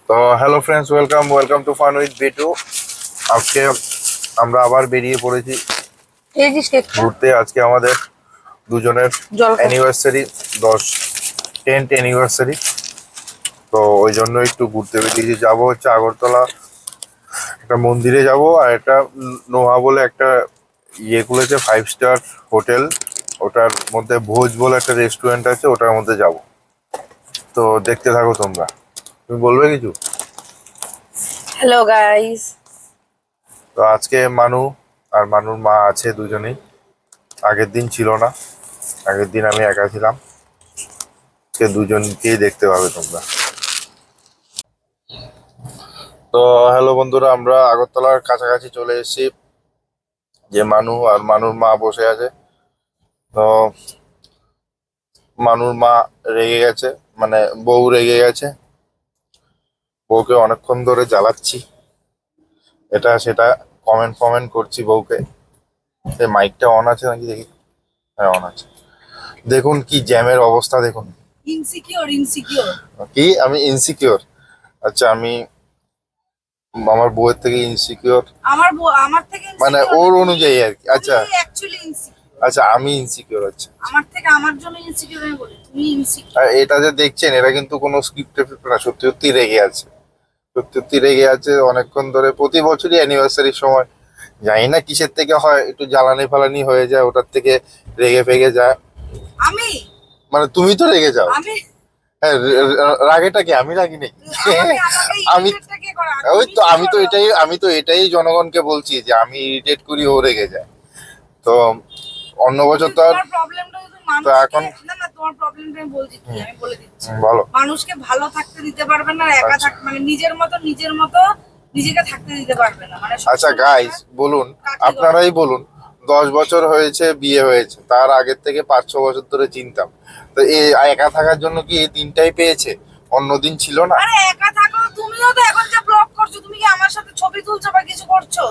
তো hello friends, welcome to fun with Bitu. আজকে আমরা আবার বেরিয়ে পড়েছি এই যে কেকটা ঘুরতে। আজকে আমাদের দুজনের অ্যানিভার্সারি, 10th অ্যানিভার্সারি। তো ওই জন্য একটু ঘুরতে বেরিয়েছি। যাবো হচ্ছে আগরতলা একটা মন্দিরে যাব, আর একটা নোহা বলে একটা ইয়ে খুলেছে, 5 স্টার হোটেল। ওটার মধ্যে ভোজ বলে একটা রেস্টুরেন্ট আছে, ওটার মধ্যে যাব। তো দেখতে থাকো তোমরা। তুমি বলবে কিছু? Hello guys. তো আজকে মানু আর মানুর মা আছে দুজনেই। আগের দিন ছিল না, আগের দিন আমি একা ছিলাম। আজকে দুজনকেই দেখতে পাবে তোমরা। তো হ্যালো বন্ধুরা, আমরা আগরতলার কাছাকাছি চলে এসেছি। যে মানু আর মানুর মা বসে আছে। তো মানুর মা রেগে গেছে, মানে বউ রেগে গেছে। বউকে অনেকক্ষণ ধরে জ্বালাচ্ছি, এটা সেটা কমেন্ট করছি বউকে। মাইকটা অন আছে নাকি দেখি। হ্যাঁ, অন আছে। দেখুন কি জ্যামের অবস্থা, দেখুন। ইনসিকিউর কি আমি ইনসিকিউর? আচ্ছা, আমি আমার বউয়ের থেকে ইনসিকিউর? আমার থেকে মানে ইনসিকিউর ওর না, অনুযায়ী আর কি। আচ্ছা অ্যাকচুয়ালি ইনসিকিউর। আচ্ছা, আমি ইনসিকিউর। আচ্ছা, আমার জন্য ইনসিকিউর আমি বলি, তুমি ইনসিকিউর। আর এটা যে দেখছেন, এটা কিন্তু কোনো স্ক্রিপ্টেড না, সত্যি সত্যি রেগে আছে। সত্যি সত্যি রেগে আছে অনেকক্ষণ ধরে। প্রতি বছরই অ্যানিভার্সারির সময় জানি না কিসের থেকে হয়, একটু জ্বালানি ফালানি হয়ে যায়, ওটার থেকে রেগে ফেগে যায়। আমি মানে তুমি তো রেগে যাও। আমি হ্যাঁ, রাগেটা কি আমি রাগি নাকি? আমাকে আমি ইরিটেটটা কে করে? ওই তুমি তো কি করো? আমি তো এটাই জনগণকে বলছি যে আমি ইরিটেট করি, ও রেগে যায়। তো অন্য বছর তো আর। তোমার প্রবলেমটা যদি তো মানুষকে, এখন না তোমার প্রবলেমটা আমি বলছি কি, আমি বলে দিচ্ছি। বলো। মানুষকে ভালো থাকতে দিতে পারবে না, একা আচ্ছা থাক মানে নিজের মতো নিজেকে থাকতে দিতে পারবে না, মানে আচ্ছা সবসময় গাইস, বলুন, কাকি করে। আপনারাই বলুন। 10 বছর হয়েছে বিয়ে হয়েছে, তার আগের থেকে 5-6 বছর ধরে চিনতাম। তো এই একা থাকার জন্য কি এই দিনটাই পেয়েছে? অন্য দিন ছিল না? আরে একা থাকো, তুমিও তো এখন যে ব্লগ করছো, তুমি কি আমার সাথে ছবি তুলছো বা কিছু করছো?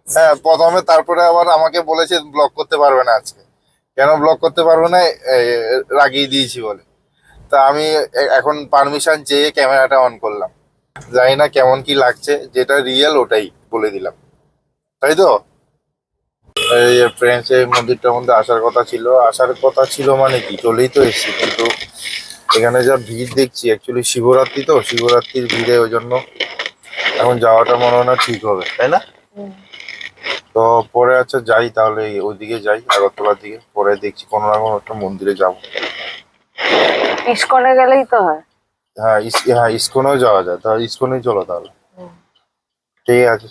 হ্যাঁ, প্রথমে, তারপরে আবার আমাকে বলেছে ব্লক করতে পারবে না আজকে। কেন ব্লক করতে পারবে না? রাগিয়ে দিয়েছি বলে। তা আমি এখন পারমিশন চেয়ে ক্যামেরাটা অন করলাম। জানি না কেমন কি লাগছে, যেটা রিয়েল ওটাই বলে দিলাম, তাই তো। এই ফ্রেন্ডস, এই মন্দিরটার মধ্যে আসার কথা ছিল মানে কি, চলেই তো এসেছি, কিন্তু এখানে যা ভিড় দেখছি, অ্যাকচুয়ালি শিবরাত্রি, তো শিবরাত্রির ভিড়ে ওই জন্য এখন যাওয়াটা মনে হয় না ঠিক হবে, তাই না? তো পরে আচ্ছা যাই তাহলে, ওইদিকে যাই, আগরতলার দিকে। পরে দেখছি কোনো না কোনো একটা মন্দিরে যাব। ইসকনে গেলেই তো হয়। হ্যাঁ, হ্যাঁ, ইসকনেও যাওয়া যায়, তাহলে ইসকনেই চলো তাহলে। ঠিক আছে,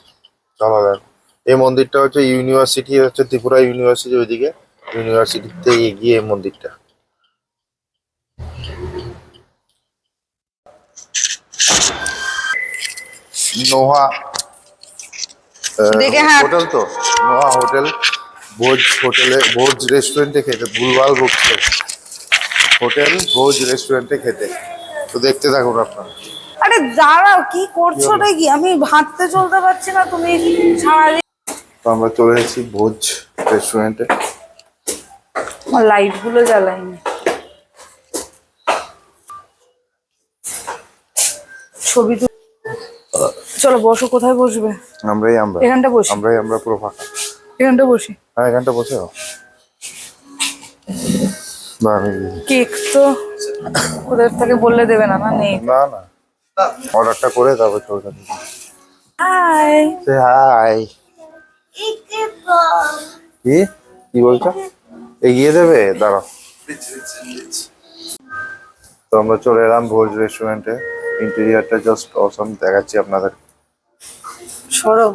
চলো দেখ। এই মন্দিরটা হচ্ছে ইউনিভার্সিটি, হচ্ছে ত্রিপুরা ইউনিভার্সিটি, ওইদিকে ইউনিভার্সিটিতে এগিয়ে এই মন্দিরটা। নোহা দেখে হাঁট। হোটেল তো, নোহা হোটেল। ভোজ রেস্টুরেন্টে খেতে, ভুলভাল বকছে। হোটেল ভোজ রেস্টুরেন্টে খেতে। তো দেখতে থাকুন আপনারা। আরে দাঁড়াও, কি কি করছো হলো? নাকি? আমি হাঁটতে চলতে পারছি না, তুমি সারাদিন। তো আমরা চলে এসেছি ভোজ রেস্টুরেন্টে। আমার লাইট গুলো জ্বালাইনি। ছবি চলো বসো, কোথায় বসবে? আমরা এখানটা বসি। আমরা পুরো ফাঁকা। এখানটা বসি। হ্যাঁ, এখানটা বসে যাও। না, কেক তো ওদের থেকে বললে দেবে না, না নেই। না না, অর্ডারটা করে তারপর চলে যাবে। হাই। হাই। কি কি বলছো? এগিয়ে দেবে, দাঁড়াও। তো আমরা চলে এলাম ভোজ রেস্টুরেন্টে। ইন্টেরিয়ারটা জাস্ট অসম, দেখাচ্ছি আপনাদের। সরো।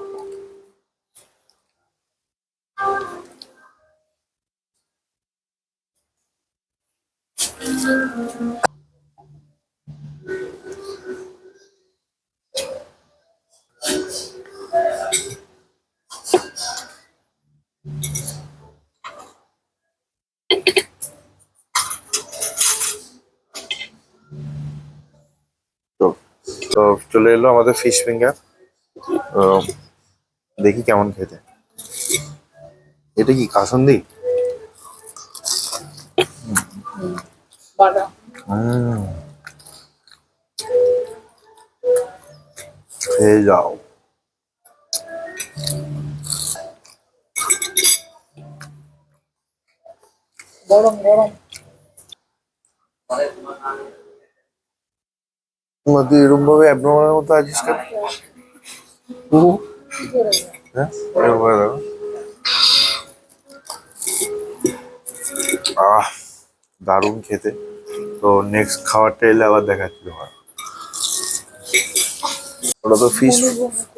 তো তো চলে এলো আমাদের ফিশ ফিঙ্গার। দেখি কেমন খেতে। এটা কি কাসন্দি? বাদাম। হুম, খেয়ে যাও। গরম গরম। তুই এরকম ভাবে অ্যাবনর্মাল মতো আছিস কেন? হ্যাঁ, এরকম ভাবে দেখো। দারুণ খেতে। তো নেক্সট খাবারটা এলে আবার দেখাচ্ছি তোমার।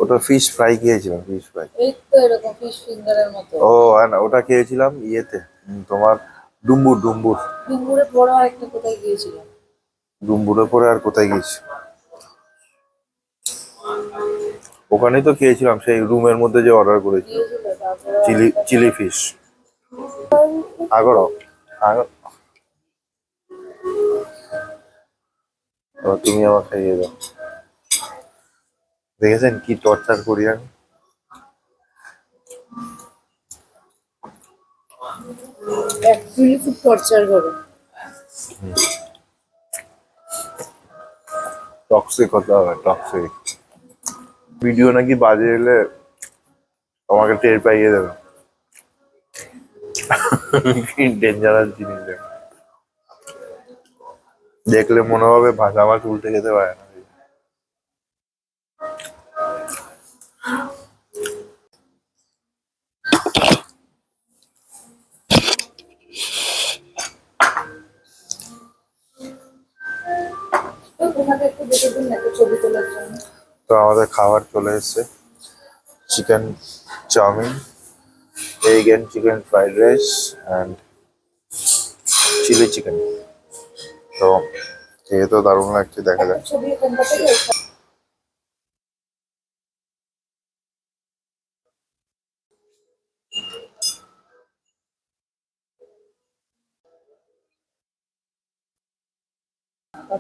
ওটা ফিশ ফ্রাই খেয়েছিলাম, ফিশ ফ্রাই। এই তো এরকম ফিশ ফিঙ্গারের মতো। ও হ্যাঁ, না ওটা খেয়েছিলাম ইয়েতে, তোমার ডুম্বুর ডুম্বুর। ডুমুরে বড় একটা কোথায় গিয়েছিলাম? ডুম্বুরের পরে আর কোথায় গেছি? ওখানেই তো খেয়েছিলাম, সেই রুমের মধ্যে যে অর্ডার করেছি, গিয়েছিল তারপরে চিলি ফিশ। আগরও তুমি আমার খাইয়ে দাও। দেখেছেন কি টর্চার করি আমি? অ্যাকচুয়ালি খুব টর্চার করে। টক্সিক হতে হবে, টক্সিক। ভিডিও নাকি বাজে এলে তোমাকে টের পাইয়ে দেবে। কি ডেঞ্জারাস জিনিস দেখ। দেখলে মনে হবে ভাষা মাছ উল্টে যেতে পারে না। তোমাকে একটু দেখে দিন একটা ছবি তোলার জন্য। তো আমাদের খাবার চলে এসেছে, chicken chow mein, egg and chicken fried rice and chilli chicken. তো খেয়ে তো দারুণ লাগছে, দেখা যাক। ছবি এখানটা থেকে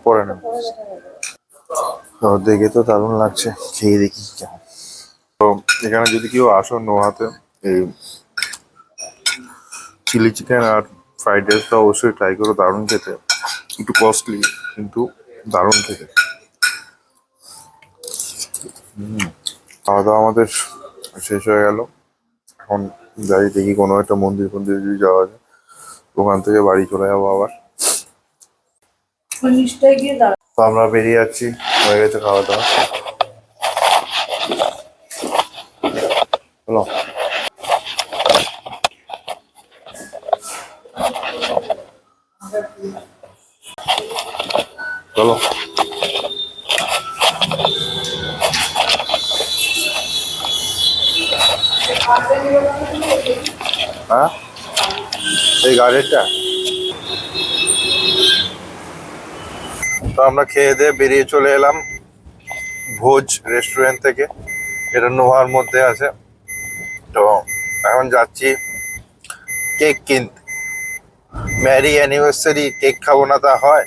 পরে না, তো দেখে তো দারুণ লাগছে, খেয়ে দেখি কেমন। তো এখানে যদি কেউ আসো নোহাতে, এই চিলি চিকেন আর ফ্রাইড রাইসটা অবশ্যই ট্রাই করো, দারুণ খেতে। একটু কস্টলি কিন্তু দারুণ খেতে। খাওয়া দাওয়া আমাদের শেষ হয়ে গেল। এখন যাই দেখি কোনো একটা মন্দির ফন্দির যদি যাওয়া যায়, ওখান থেকে বাড়ি চলে যাবো আবার। নিশ্চয়ই গিয়ে দাঁড়া। তো আমরা বেরিয়ে যাচ্ছি, হয়ে গেছে খাওয়া দাওয়া। চলো। চলো। হ্যাঁ, এই গাড়িটা। তো আমরা খেয়ে দিয়ে বেরিয়ে চলে এলাম ভোজ রেস্টুরেন্ট থেকে, এটা নোহার মধ্যে আছে। তো এখন যাচ্ছি কেক কিনতে। ম্যারি অ্যানিভার্সারি কেক খাবো না তা হয়?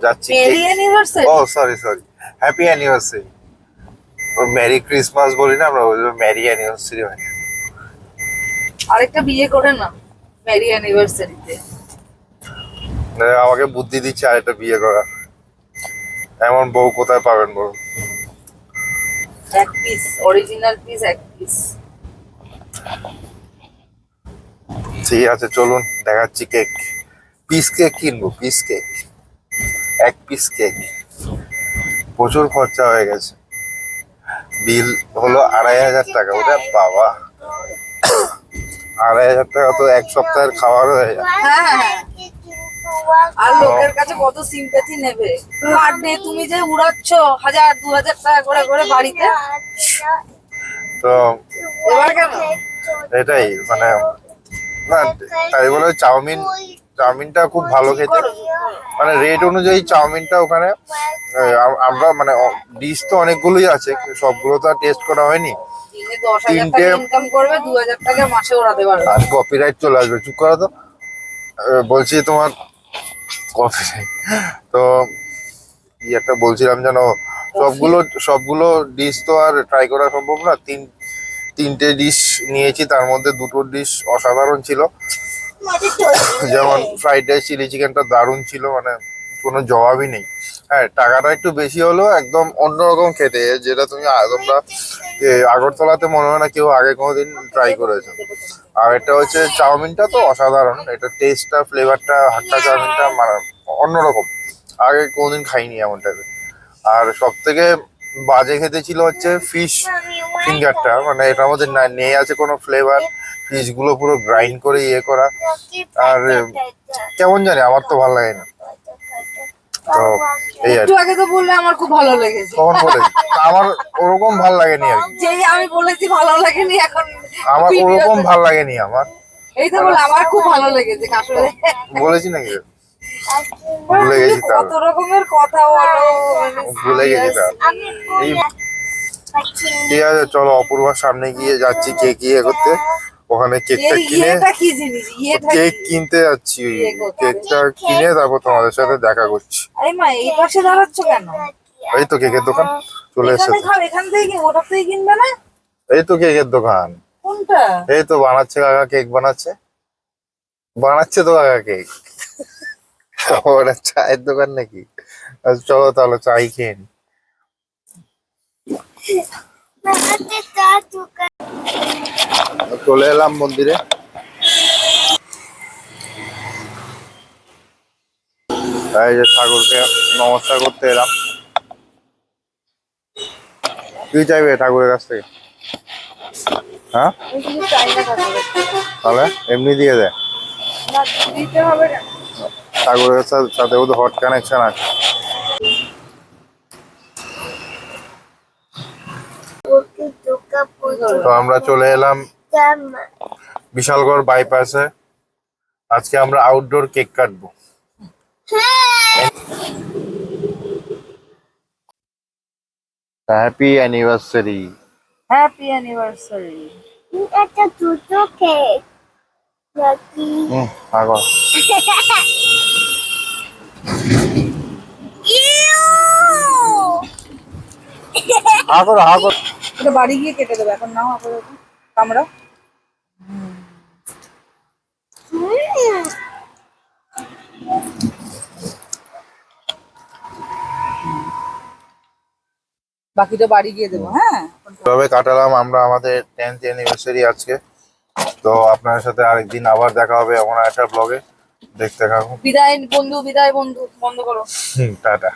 যাচ্ছি মেরি অ্যানিভার্সারি। ও সরি সরি, হ্যাপি অ্যানিভার্সারি। ওর ম্যারি ক্রিসমাস বলি না আমরা, ওই ম্যারি অ্যানিভার্সারি হয়। আরেকটা বিয়ে করে না মেরি অ্যানিভার্সারিতে। আমাকে বুদ্ধি দিচ্ছে আরেকটা বিয়ে করা। এমন বউ কোথায় পাবেন বলুন? এক পিস অরিজিনাল পিস, এক পিস। ঠিক আছে চলুন, দেখাচ্ছি কেক। পিস কেক কিনবো, পিস কেক, এক পিস কেক। প্রচুর খরচা হয়ে গেছে, বিল হলো 2500 টাকা। ওটা বাবা, 2500 টাকা তো এক সপ্তাহের খাবার হয়ে যায়। হ্যাঁ, আর লোকের কাছে কত সিম্প্যাথি নেবে পার ডে? তুমি যে উড়াচ্ছ 1000-2000 টাকা করে করে বাড়িতে, তো এবার কেন? এটাই মানে, না তাই বলে চাউমিনটা খুব ভালো খেতে, মানে রেট অনুযায়ী চাউমিনটা ওখানে। আমরা মানে ডিশ তো অনেকগুলোই আছে, সবগুলো তো আর টেস্ট করা হয়নি। দিনে 10,000 টাকা ইনকাম করবে, 2000 টাকা মাসে ওড়াতে পারবে। আর কপিরাইট চলে আসবে, চুপ করো তো। বলছি তোমার কপিরাইট। তো কি একটা বলছিলাম যেন, সবগুলো ডিশ তো আর ট্রাই করা সম্ভব না। তিনটে ডিশ নিয়েছি, তার মধ্যে দুটো ডিশ অসাধারণ ছিল। যেমন ফ্রাইড রাইস চিলি চিকেনটা দারুণ ছিল, মানে কোনো জবাবই নেই। হ্যাঁ, টাকাটা একটু বেশি হলেও একদম অন্যরকম খেতে, যেটা তোমরা আগরতলাতে মনে হয় না কেউ আগে কোনোদিন ট্রাই করেছো। আর এটা হচ্ছে চাউমিনটা তো অসাধারণ, এটা টেস্টটা ফ্লেভারটা হাক্কা চাউমিনটা মানে অন্যরকম, আগে কোনোদিন খাইনি এমন টাইপের। আর সব থেকে বাজে খেতে ছিল হচ্ছে ফিশ ফিঙ্গারটা, মানে এটার মধ্যে নেই আছে কোনো ফ্লেভার, ফিশ গুলো পুরো গ্রাইন্ড করে ইয়ে করা। আর কেমন জানি আমার তো ভালো লাগে না। তো এই আর একটু আগে তো বললে আমার খুব ভালো লেগেছে। কখন বলেছি আমার ওরকম ভাল লাগেনি আর কি, যেই আমি বলেছি ভালো লাগেনি এখন আমার video ওরকম তে- ভাল লাগেনি আমার। এই তো বলে আমার খুব ভালো লেগেছে আসলে। বলেছি নাকি? ভুলে গেছি কত তাহলে, রকমের কথা বলো মানে ভুলে গেছি তাহলে। এই ঠিক আছে, চলো অপূর্বার সামনে গিয়ে যাচ্ছি কেক ইয়ে করতে, ওখানে কেকটা এই কিনে ইয়েটা কি জিনিস ইয়েটা কেক কি? কিনতে যাচ্ছি। ইয়ে করতে। কেকটা কিনে তারপর তোমাদের সাথে দেখা করছি। আরে মা এই পাশে দাঁড়াচ্ছ কেন? এই তো কেকের দোকান চলে এসেছে এখানে তো। খাও এখান থেকে কি ওটা থেকে কিনবে না? এই তো কেকের দোকান, কোনটা? এই তো বানাচ্ছে কাকা, কেক বানাচ্ছে, বানাচ্ছে তো কাকা কেক। ওটা চায়ের দোকান নাকি? আচ্ছা, চলো তাহলে চাই খেয়ে নি। চলে এলাম মন্দিরে, এই যে ঠাকুরকে নমস্কার করতে এলাম। কি চাইবে ঠাকুরের কাছ থেকে? হ্যাঁ, আমি কিছু চাই না ঠাকুরের। তাহলে এমনি দিয়ে দেয়? না দিতে হবে কেন? ঠাকুরের সাথেও তো হট কানেকশন আছে। তো আমরা চলে এলাম বিশালগড় বাইপাসে। আজকে আমরা আউটডোর কেক কাটবো। Happy anniversary. Happy anniversary. একটা দুটো কেক নাকি আগো আগো আগো। এটা বাড়ি গিয়ে কেটে দেবে, এখন নাও আপাতত কামড়া। বাকিটা বাড়ি গিয়ে দেবো। হ্যাঁ তবে কাটালাম আমরা আমাদের 10th অ্যানিভার্সারি আজকে। তো আপনার সাথে আরেকদিন আবার দেখা হবে এমন একটা ব্লগে, দেখতে থাকুন। বিদায় বন্ধু, বিদায় বন্ধু, বন্ধ করো। টাটা।